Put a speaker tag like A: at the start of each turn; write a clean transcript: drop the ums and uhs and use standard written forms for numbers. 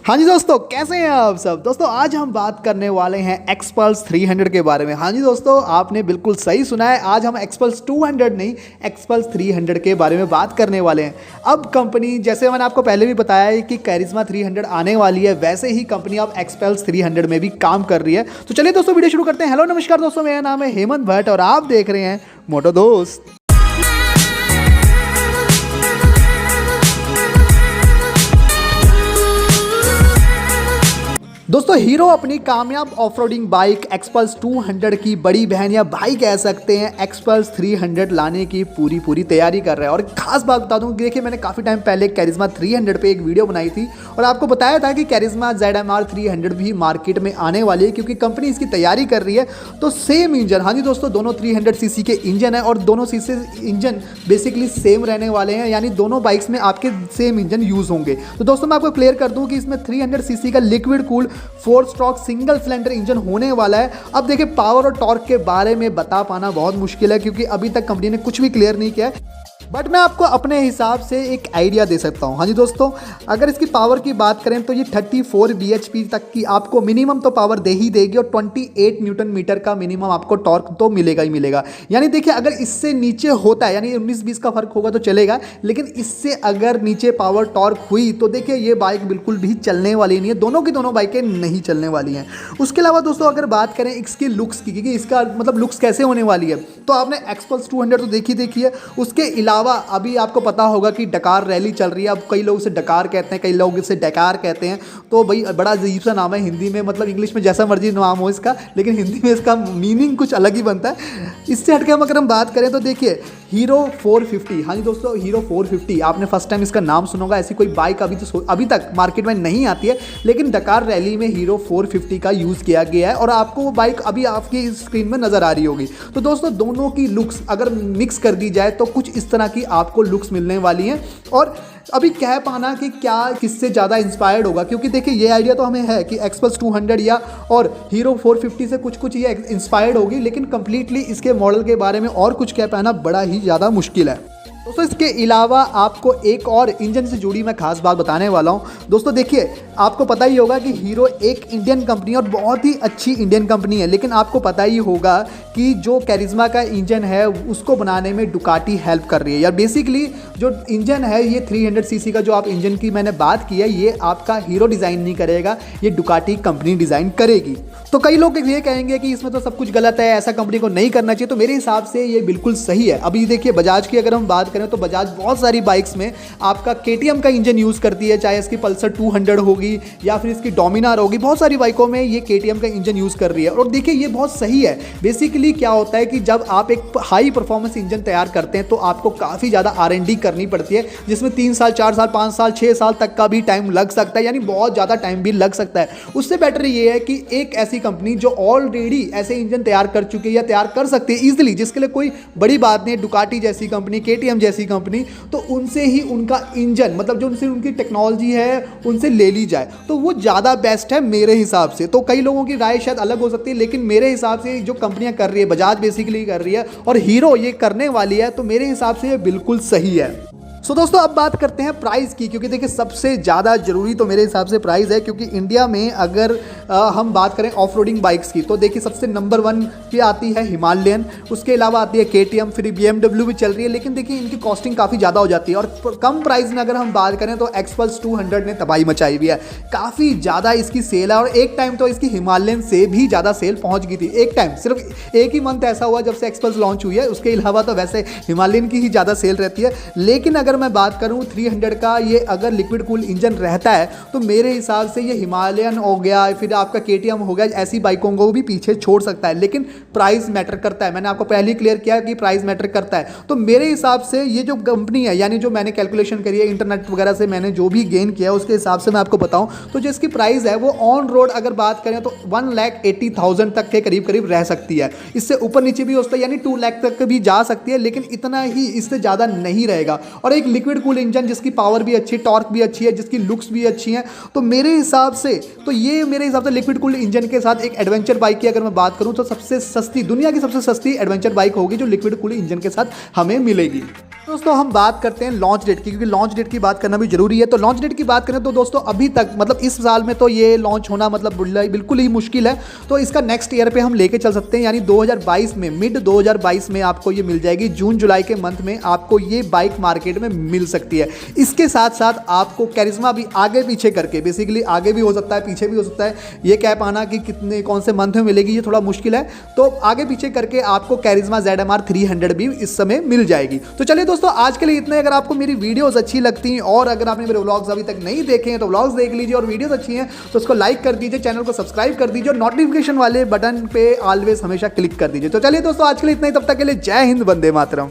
A: हाँ जी दोस्तों, कैसे हैं आप सब। दोस्तों आज हम बात करने वाले हैं एक्सपल्स 300 के बारे में। हाँ जी दोस्तों, आपने बिल्कुल सही सुना है। आज हम एक्सपल्स 200 नहीं, एक्सपल्स 300 के बारे में बात करने वाले हैं। अब कंपनी, जैसे मैंने आपको पहले भी बताया है कि कैरिज्मा 300 आने वाली है, वैसे ही कंपनी अब एक्सपल्स 300 में भी काम कर रही है। तो चलिए दोस्तों, वीडियो शुरू करते हैं। हेलो नमस्कार दोस्तों, मेरा नाम है हेमंत भट्ट और आप देख रहे हैं मोटो दोस्त। दोस्तों हीरो अपनी कामयाब ऑफरोडिंग बाइक एक्सपल्स 200 की बड़ी बहन या भाई कह सकते हैं एक्सपल्स 300 लाने की पूरी तैयारी कर रहा है। और खास बात बता दूं कि देखिए, मैंने काफ़ी टाइम पहले कैरिज्मा 300 पे एक वीडियो बनाई थी और आपको बताया था कि कैरिज्मा ZMR 300 भी मार्केट में आने वाली है, क्योंकि कंपनी इसकी तैयारी कर रही है। तो सेम इंजन, हाँ जी दोस्तों, दोनों 300 सीसी के इंजन है और दोनों सीसी इंजन बेसिकली सेम रहने वाले हैं, यानी दोनों बाइक्स में आपके सेम इंजन यूज़ होंगे। तो दोस्तों मैं आपको क्लियर कर दूं कि इसमें 300 सीसी का liquid cooled 4 stroke single cylinder engine होने वाला है। अब देखिए, पावर और टॉर्क के बारे में बता पाना बहुत मुश्किल है, क्योंकि अभी तक कंपनी ने कुछ भी क्लियर नहीं किया है। बट मैं आपको अपने हिसाब से एक आइडिया दे सकता हूँ। हाँ जी दोस्तों, अगर इसकी पावर की बात करें तो ये 34 bhp तक की आपको मिनिमम तो पावर दे ही देगी और 28 न्यूटन मीटर का मिनिमम आपको टॉर्क तो मिलेगा ही मिलेगा। यानी देखिए, अगर इससे नीचे होता है, यानी 19-20 का फर्क होगा तो चलेगा, लेकिन इससे अगर नीचे पावर टॉर्क हुई तो देखिए ये बाइक बिल्कुल भी चलने वाली नहीं है। दोनों की दोनों बाइकें नहीं चलने वाली हैं। उसके अलावा दोस्तों अगर बात करें इसकी लुक्स की, क्योंकि इसका मतलब लुक्स कैसे होने वाली है, तो आपने एक्सपल्स 200 तो देखी है। उसके अलावा अभी आपको पता होगा कि डकार रैली चल रही है। अब कई लोग इसे डकार कहते हैं, कई लोग इसे डकार कहते हैं। तो भाई बड़ा अजीब सा नाम है हिंदी में, मतलब इंग्लिश में जैसा मर्जी नाम हो इसका, लेकिन हिंदी में इसका मीनिंग कुछ अलग ही बनता है। इससे हटके अगर हम बात करें तो देखिए हीरो 450, हाँ जी दोस्तों, हीरो 450 आपने फर्स्ट टाइम इसका नाम सुना होगा। ऐसी कोई बाइक अभी तक मार्केट में नहीं आती है, लेकिन डकार रैली में हीरो 450 का यूज़ किया गया है और आपको वो बाइक अभी आपकी स्क्रीन में नज़र आ रही होगी। तो दोस्तों दोनों की लुक्स अगर मिक्स कर दी जाए तो कुछ इस तरह की आपको लुक्स मिलने वाली हैं। और अभी कह पाना कि क्या किससे ज़्यादा इंस्पायर्ड होगा, क्योंकि देखिए ये आइडिया तो हमें है कि एक्सपल्स 200 या और हीरो 450 से कुछ ये इंस्पायर्ड होगी, लेकिन कंप्लीटली इसके मॉडल के बारे में और कुछ कह पाना बड़ा ही ज़्यादा मुश्किल है। दोस्तों इसके अलावा आपको एक और इंजन से जुड़ी मैं खास बात बताने वाला हूं। दोस्तों देखिए, आपको पता ही होगा कि हीरो एक इंडियन कंपनी और बहुत ही अच्छी इंडियन कंपनी है, लेकिन आपको पता ही होगा कि जो कैरिज्मा का इंजन है उसको बनाने में डुकाटी हेल्प कर रही है। यार बेसिकली जो इंजन है ये 300 सीसी का जो आप इंजन की मैंने बात की है, ये आपका हीरो डिज़ाइन नहीं करेगा, ये डुकाटी कंपनी डिज़ाइन करेगी। तो कई लोग ये कहेंगे कि इसमें तो सब कुछ गलत है, ऐसा कंपनी को नहीं करना चाहिए। तो मेरे हिसाब से ये बिल्कुल सही है। अभी देखिए बजाज की अगर हम बात करें तो बजाज बहुत सारी बाइक्स में आपका KTM का इंजन यूज़ करती है, चाहे इसकी पल्सर 200 होगी या फिर इसकी डोमिनार होगी। बहुत सारी बाइकों में ये KTM का इंजन यूज़ कर रही है और देखिए ये बहुत सही है। बेसिकली क्या होता है कि जब आप एक हाई परफॉर्मेंस इंजन तैयार करते हैं तो आपको काफ़ी ज़्यादा R&D करनी पड़ती है, जिसमें 3 साल 4 साल 5 साल 6 साल तक का भी टाइम लग सकता है, यानी बहुत ज़्यादा टाइम भी लग सकता है। उससे बेटर ये है कि एक ऐसी कंपनी जो ऑलरेडी ऐसे इंजन तैयार कर चुकी है या तैयार कर सकती है ईजिली, जिसके लिए कोई बड़ी बात नहीं है, डुकाटी जैसी कंपनी, KTM जैसी कंपनी, तो उनसे ही उनका इंजन, मतलब जो उनसे उनकी टेक्नोलॉजी है उनसे ले ली जाए तो वो ज़्यादा बेस्ट है मेरे हिसाब से। तो कई लोगों की राय शायद अलग हो सकती है, लेकिन मेरे हिसाब से जो कंपनियां कर रही है, बजाज बेसिकली कर रही है और हीरो ये करने वाली है, तो मेरे हिसाब से ये बिल्कुल सही है। सो दोस्तों अब बात करते हैं प्राइस की, क्योंकि देखिए सबसे ज़्यादा ज़रूरी तो मेरे हिसाब से प्राइस है। क्योंकि इंडिया में अगर हम बात करें ऑफ रोडिंग बाइक्स की, तो देखिए सबसे नंबर 1 पे आती है हिमालयन, उसके अलावा आती है KTM, फिर BMW भी चल रही है, लेकिन देखिए इनकी कॉस्टिंग काफ़ी ज़्यादा हो जाती है। और कम प्राइस में अगर हम बात करें तो एक्सपल्स 200 ने तबाही मचाई हुई है, काफ़ी ज़्यादा इसकी सेल है। और एक टाइम तो इसकी हिमालयन से भी ज़्यादा सेल पहुँच गई थी। एक टाइम सिर्फ एक ही मंथ ऐसा हुआ जब से एक्सपल्स लॉन्च हुई है, उसके अलावा तो वैसे हिमालयन की ही ज़्यादा सेल रहती है। लेकिन अगर मैं बात करूं 300 का, ये अगर लिक्विड कूल इंजन रहता है तो मेरे हिसाब से ये हिमालयन हो गया, फिर आपका KTM हो गया, ऐसी बाइकों को भी पीछे छोड़ सकता है। लेकिन प्राइस मैटर करता है, मैंने आपको पहले ही क्लियर किया कि प्राइस मैटर करता है। तो मेरे हिसाब से ये जो कंपनी है, यानी जो मैंने कैलकुलेशन करी है इंटरनेट वगैरह से, मैंने जो भी गेन किया उसके हिसाब से मैं आपको बताऊं तो जो इसकी प्राइस है वो ऑन रोड अगर बात करें तो 1,80,000 तक के करीब रह सकती है। इससे ऊपर नीचे भी हो सकता है, यानी 2 लाख तक भी जा सकती है, लेकिन इतना ही, इससे ज़्यादा नहीं रहेगा। और एक लिक्विड कूल इंजन जिसकी पावर भी अच्छी, टॉर्क भी अच्छी है, जिसकी लुक्स भी अच्छी हैं, तो मेरे हिसाब से तो ये मेरे हिसाब से लिक्विड कूल्ड इंजन के साथ एक एडवेंचर बाइक की अगर मैं बात करूं तो सबसे सस्ती, दुनिया की सबसे सस्ती एडवेंचर बाइक होगी जो लिक्विड कूल्ड इंजन के साथ हमें मिलेगी। दोस्तों हम बात करते हैं लॉन्च डेट की, क्योंकि लॉन्च डेट की बात करना भी जरूरी है। तो लॉन्च डेट की बात करें तो दोस्तों अभी तक मतलब इस साल में तो ये लॉन्च होना मतलब बिल्कुल ही मुश्किल है। तो इसका नेक्स्ट ईयर पे हम लेके चल सकते हैं, यानी 2022 में, मिड 2022 में आपको ये मिल जाएगी। जून जुलाई के मंथ में आपको ये बाइक मार्केट में मिल सकती है। इसके साथ साथ आपको कैरिज्मा भी आगे पीछे करके, बेसिकली आगे भी हो सकता है पीछे भी हो सकता है, ये क्या पाना कि कितने कौन से मंथ में मिलेगी ये थोड़ा मुश्किल है। तो आगे पीछे करके आपको कैरिज्मा ZMR 300 भी इस समय मिल जाएगी। तो चलिए दोस्तों आज के लिए इतना ही। अगर आपको मेरी वीडियोस अच्छी लगती हैं और अगर आपने मेरे व्लॉग्स अभी तक नहीं देखे हैं तो व्लॉग्स देख लीजिए, और वीडियोस अच्छी हैं तो उसको लाइक कर दीजिए, चैनल को सब्सक्राइब कर दीजिए और नोटिफिकेशन वाले बटन पे ऑलवेज हमेशा क्लिक कर दीजिए। तो चलिए दोस्तों आज के लिए इतना ही, तब तक के लिए जय हिंद, वंदे मातरम।